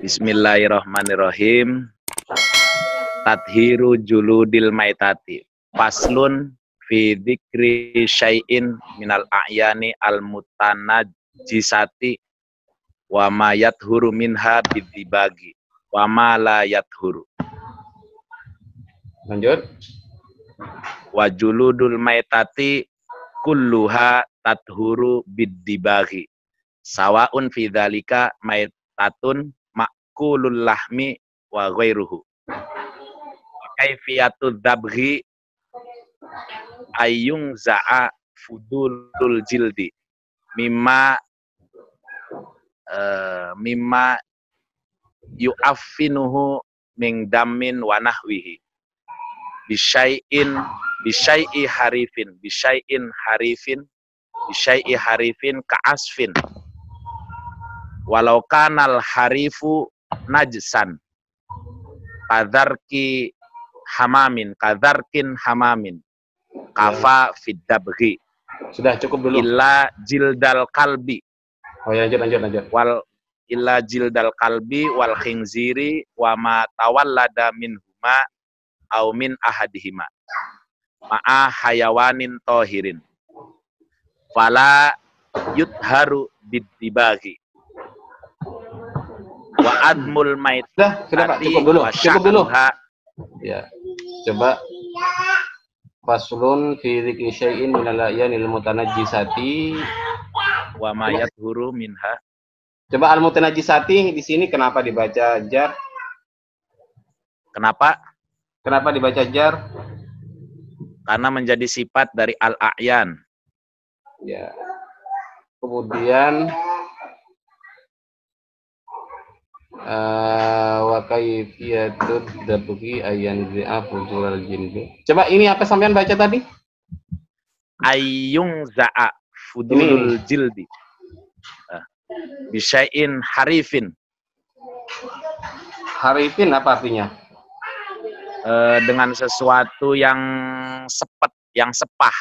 Bismillahirrahmanirrahim. Tadhiru juludil maitati. Faslun fi dzikri syai'in minal a'yani al-mutanajjisati wa ma yathuru minha bidzibagi wa ma la yathuru. Lanjut. Wa juludul maitati kulluha tadhuru bidzibagi. Sawaun fi dzalika maitatun ma'kulul lahmi wa ghairuhu. Kaifiyatu dzabghi ayyung za'a fudulul jildi mimma yu'affinuhu min dammin wa nahwihi bisyai'i harifin ka'asfin walau kanal harifu najsan kadharkin hamamin kafa fiddabghi. Sudah cukup dulu. Illa jildal kalbi. Oh ya, lanjut. Illa jildal kalbi wal khinziri wa ma tawallada minhuma au min ahadihima ma'a hayawanin tohirin fala yudharu biddibaghi wa admul mait. Sudah Pak, cukup dulu. Ya, coba faslun fi dzikri syai'in minal a'yanil mutanajjisati wa ma yathuru minha. Coba al-mutanajjisati di sini kenapa dibaca jar? Kenapa dibaca jar? Karena menjadi sifat dari al-a'yan. Ya. Kemudian wa kaifiyatud dabghi ayyan za'a fudulal jildi. Coba ini apa sampean baca tadi? Ayyung za'a fudulul jildi. Bisyai'in harifin. Harifin apa artinya? Dengan sesuatu yang sepet, yang sepah.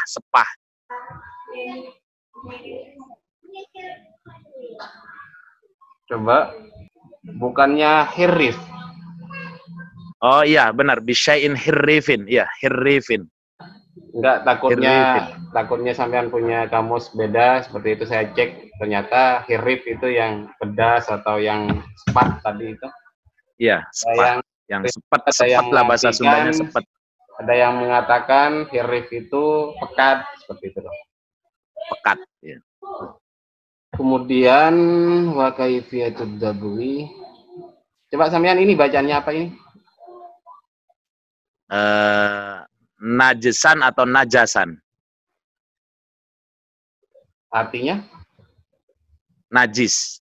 Coba, bukannya hirrif. Oh iya, benar. Bisyai'in hirrifin. Iya, hirrifin. Enggak, takutnya sampean punya kamus beda, seperti itu saya cek. Ternyata hirrif itu yang pedas atau yang sepat tadi itu. Iya, sepat. Yang sepet lah bahasa Sundanya, sepet. Ada yang mengatakan hirrif itu pekat, seperti itu loh. Pekat, ya. Kemudian wa kaifiyatud dabwi. Coba sampean ini bacanya apa ini? Najesan atau najasan? Artinya? Najis.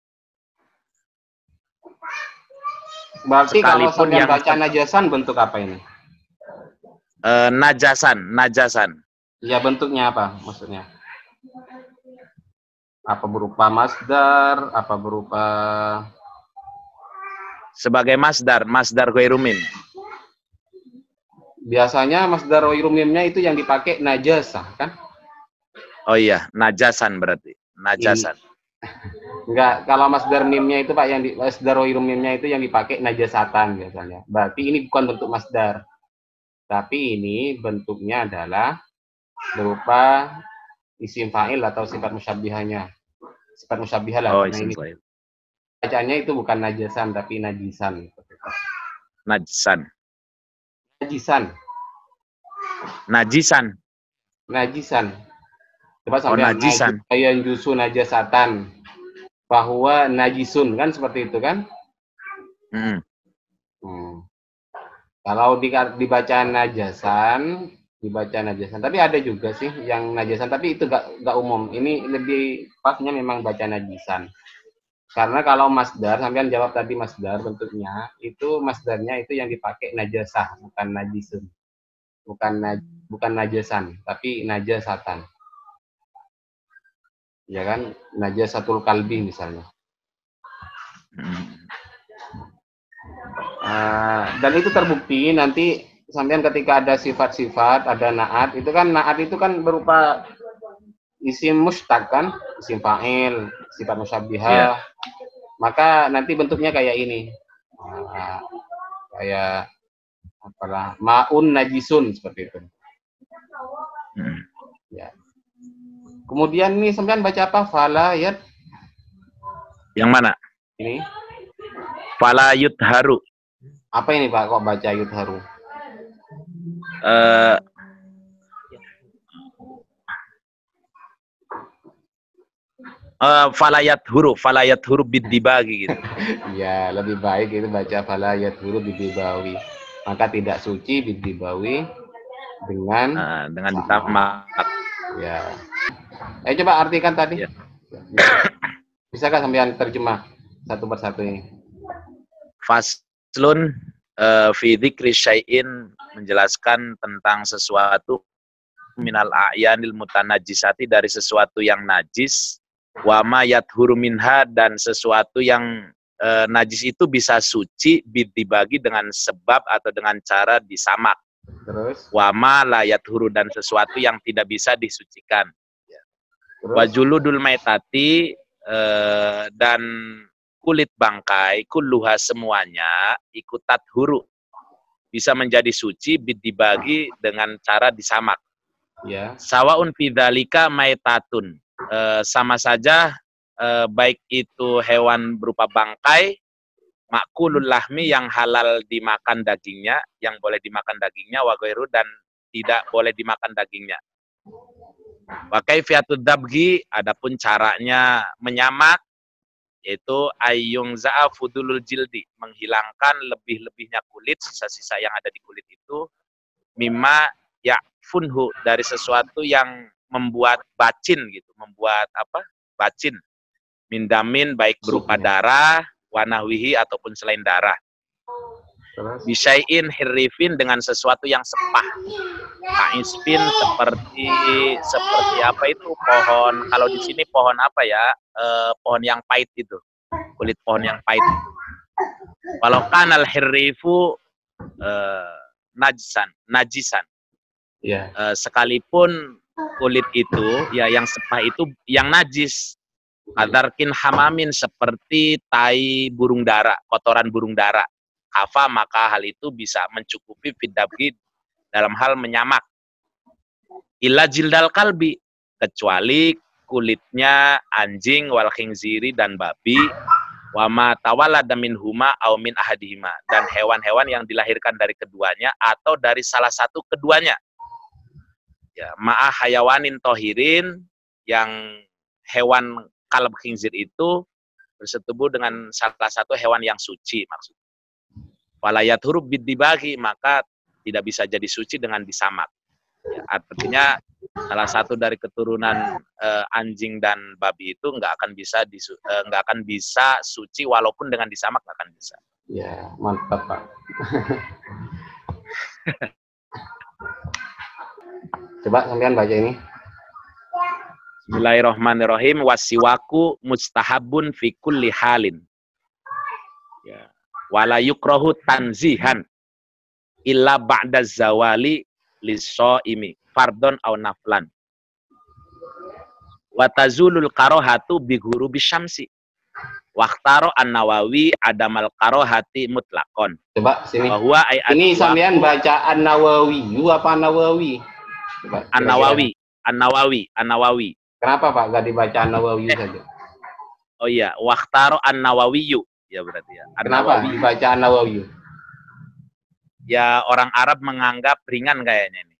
Berarti kalau sampean baca najasan bentuk apa ini? Najasan. Ya, bentuknya apa maksudnya? Apa berupa masdar, apa berupa sebagai masdar ghairu mim. Biasanya masdar ghairu mimnya itu yang dipakai najasah kan? Oh iya, najasan berarti. Najasan. Enggak, kalau masdar mimnya itu Pak, yang di masdar ghairu mimnya itu yang dipakai najasatan biasanya. Berarti ini bukan bentuk masdar. Tapi ini bentuknya adalah berupa isim fa'il atau sifat musyabbihahnya. Sifat musyabbihah lah. Oh, nah, isim ini fa'il. bacanya itu bukan najasan tapi najisan. Najisan. Coba sampai najisan. Ayan jusu najasatan. Bahwa najisun kan seperti itu kan? Kalau dibaca najasan, tapi ada juga sih yang najasan, tapi itu gak umum. Ini lebih pasnya memang baca najisan. Karena kalau masdar, sampean jawab tadi masdar bentuknya, itu masdarnya itu yang dipakai najasah, bukan najisun. Bukan najasan, tapi najasatan. Ya kan? Najasatul kalbi misalnya. Dan itu terbukti nanti sampean ketika ada sifat-sifat, ada naat, itu kan berupa isim mustaq kan, isim fa'il, sifat musyabbihah. maka nanti bentuknya kayak ini. Nah, kayak apalah, maun najisun seperti itu. Ya. Kemudian nih sampean baca apa? Falayat. Yang mana? Ini. Fala yudharu. Apa ini Pak kok baca yudharu? Falayat huruf bidibagi gitu. Ya, lebih baik itu baca falayat huruf bidibawi. Maka tidak suci bidibawi dengan ditambah. Ya. Coba artikan tadi. Ya. Bisakah sampean terjemah satu persatu ini? Faslun fi dzikri syai'in, menjelaskan tentang sesuatu minal a'yanil mutanajjisati, dari sesuatu yang najis, wa ma yathuru minha, dan sesuatu yang najis itu bisa suci bidibagi dengan sebab atau dengan cara disamak. Terus wa ma la yathuru, dan sesuatu yang tidak bisa disucikan. Wa juludul maitati, dan kulit bangkai, kulluha semuanya, ikutat huru, bisa menjadi suci bidibagi dengan cara disamak. Ya. Sawaun fidzalika maitatun, sama saja baik itu hewan berupa bangkai, makulul lahmi, yang halal dimakan dagingnya, yang boleh dimakan dagingnya, wa ghairu, dan tidak boleh dimakan dagingnya. Wa kaifiyatud dabghi, adapun caranya menyamak, yaitu ayyung za'a fudulul jildi, menghilangkan lebih-lebihnya kulit, sisa-sisa yang ada di kulit itu, mimma ya'funhu, dari sesuatu yang membuat bacin gitu, membuat apa? Bacin. Mindamin, baik berupa darah, wanahwihi, ataupun selain darah. Bisyai'in hirrifin, dengan sesuatu yang sepah. Kaispin, seperti apa itu pohon, kalau di sini pohon apa ya? Pohon yang pahit itu. Kulit pohon yang pahit. Walau kanal hirrifu najisan. Ya. Sekalipun kulit itu ya yang sepah itu yang najis. Adarkin hamamin, seperti tai burung dara, kotoran burung dara. Kafa, maka hal itu bisa mencukupi fidabgi, dalam hal menyamak. Illa jildal kalbi, kecuali kulitnya anjing, wal khinziri, dan babi, wama tawallada min huma au min ahadihima, dan hewan-hewan yang dilahirkan dari keduanya atau dari salah satu keduanya. Ya, ma'ah hayawanin tohirin, yang hewan kalb khinzir itu bersetubuh dengan salah satu hewan yang suci maksudnya. Walayat huruf bidibagi, maka tidak bisa jadi suci dengan disamak. Ya, artinya salah satu dari keturunan anjing dan babi itu nggak akan bisa suci walaupun dengan disamak, nggak akan bisa. Ya, mantap Pak. Coba sampean baca ini. Bismillahirrahmanirrahim. Wasiwaku mustahabun fi kulli halin. Ya. Wala yukrahu tanzihan illa ba'da zawali lis-shaimi fardon aw naflan. Wa tazulul karohatu bi ghurubi syamsi. Waqtaro an-Nawawi adamal karohati mutlaqon. Coba sini. Bahwa ini sampean baca An-Nawawi, apa Nawawi? Coba. An-Nawawi. Kenapa Pak gak dibaca An-Nawawi saja? Oh iya, waqtaro an-Nawawiyu. Ya berarti ya. Kenapa dibaca An-Nawawi? Ya orang Arab menganggap ringan kayaknya ini.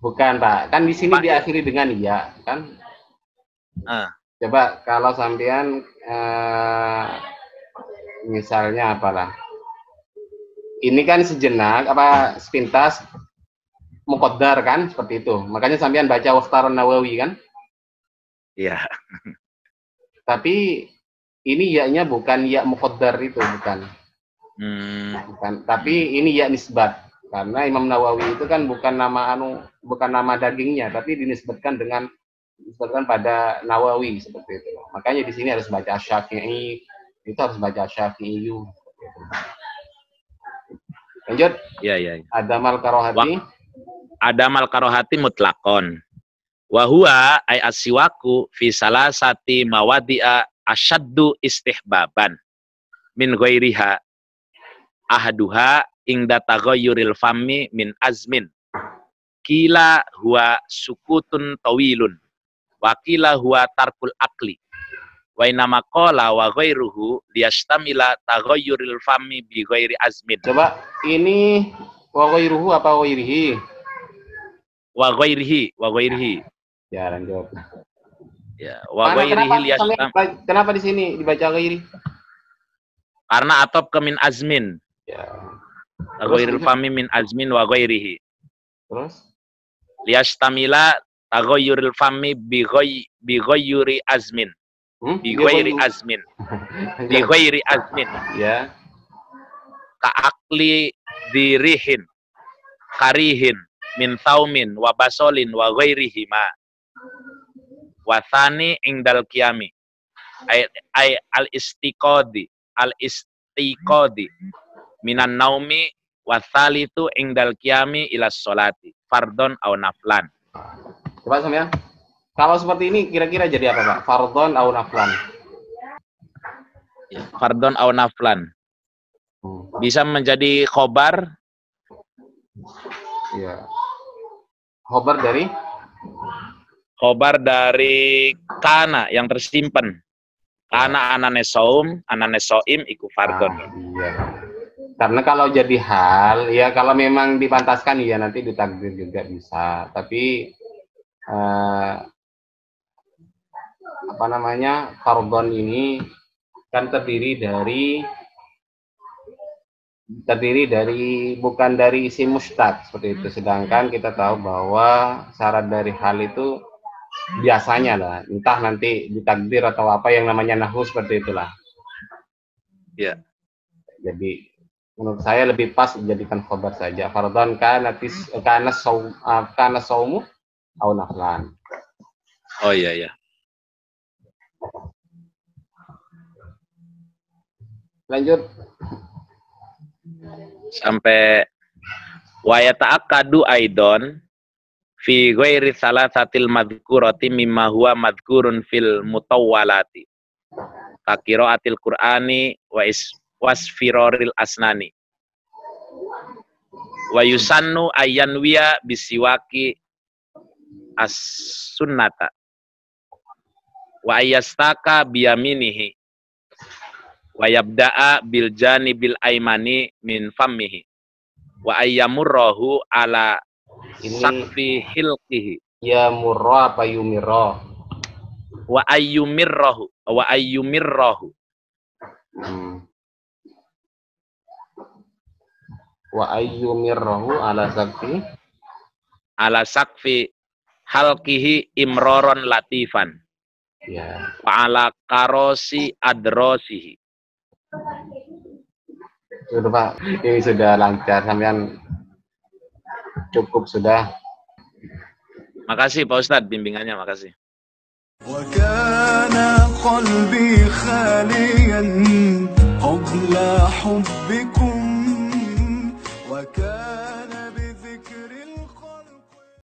Bukan Pak, kan di sini diakhiri dengan ya, kan? Coba kalau sampean misalnya apalah. Ini kan sejenak apa sepintas muqaddar kan seperti itu. Makanya sampean baca waqtaron Nawawi kan? Iya. Tapi ini ya-nya bukan ya muqaddar itu, bukan. Bukan. Tapi ini ya nisbat. Karena Imam Nawawi itu kan bukan nama dagingnya, tapi dinisbatkan pada Nawawi seperti itu. Makanya di sini harus baca Syafi'i, itu harus baca Syafi'iyu. Lanjut. Iya. Adamal karohati. Adamal karohati mutlakon. Wa huwa ay asyiwaku fi salasati mawadi'a asyaddu istihbaban min ghairiha ahaduha ingda taghayyuril fami min azmin kila huwa sukutun tawilun wa kila huwa tarkul akli wa inama qala wa ghairuhu liyastamila taghayyuril fami bi ghairi azmin. Coba ini wa ghairuhu apa ghairihi? Wa ghairihi. Ya, lanjut. Ya, wa ghairihi liyastam. Kenapa di sini dibaca ghairi? Karena atop ke min azmin. Ya. Taghayyuril fami min azmin wa ghairihi. Terus? Liyastamila taghayyuril fami bi ghairi azmin. Bi ghairi azmin. Bi ghairi azmin. Ya. Ka akli dirihin karihin min saumin wa basolin wa ghairihi ma. Wa thani ingdal qiyami. Ay al-istiqadi minan naumi wa thalithu ingdal qiyami ila sholati fardhon aw naflan. Coba sampean. Kalau seperti ini kira-kira jadi apa, Pak? Fardhon aw naflan? Ya, fardhon aw naflan. Bisa menjadi khobar. Ya. Khobar dari? Khobar dari kana yang tersimpan. Kana anane saum, anane soim iku fardhon. Iya. Karena kalau jadi hal, ya kalau memang dipantaskan ya nanti ditakdir juga bisa. Tapi apa namanya, fardhon ini kan terdiri dari bukan dari isim mustaq seperti itu. Sedangkan kita tahu bahwa syarat dari hal itu biasanya lah, entah nanti ditakdir atau apa yang namanya nahwu seperti itulah. Ya. Jadi menurut saya lebih pas dijadikan khabar saja. Fardhon kana saumu au naflan. Oh iya ya. Lanjut sampai wa yata'akkadu aidon fi ghairi salasatil madhkurati mimma huwa madhkurun fil mutawwalati ka qiraatil qur'ani wa wasfiroril asnani wa yusannu ayyanwiya bisiwaki as-sunnata wa ayyastaka biyaminihi wa yabda'a bil janibil aymani min fammihi wa ayyamurrahu ala sakfi hilqihi. Ya murra apa yumirra? Wa ayyumirrahu Wa ayyumirrahu ala sakfi halqihi imroron latifan. Ya. Wa ala karosi adrosihi. Sudah Pak, ini sudah lancar, sampean cukup sudah. Makasih Pak Ustadz bimbingannya, makasih. وكان قلبي خاليا قبل حبكم